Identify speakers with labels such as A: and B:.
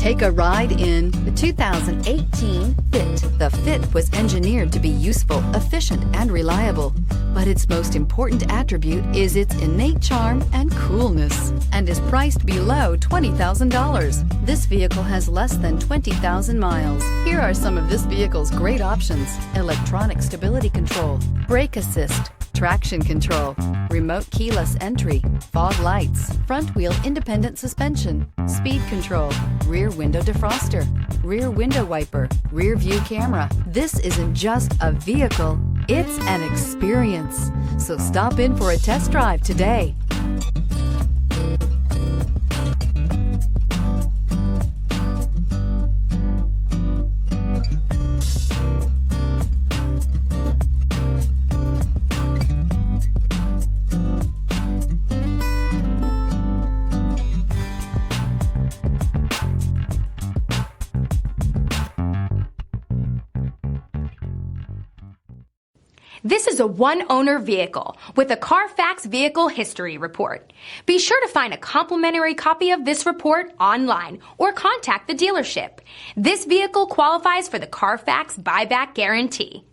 A: Take a ride in the 2018 Fit. The Fit was engineered to be useful, efficient, and reliable. But its most important attribute is its innate charm and coolness, and is priced below $20,000. This vehicle has less than 20,000 miles. Here are some of this vehicle's great options: electronic stability control, brake assist, traction control, remote keyless entry, fog lights, front wheel independent suspension, speed control, rear window defroster, rear window wiper, rear view camera. This isn't just a vehicle, it's an experience. So stop in for a test drive today.
B: This is a one-owner vehicle with a Carfax Vehicle History Report. Be sure to find a complimentary copy of this report online or contact the dealership. This vehicle qualifies for the Carfax Buyback Guarantee.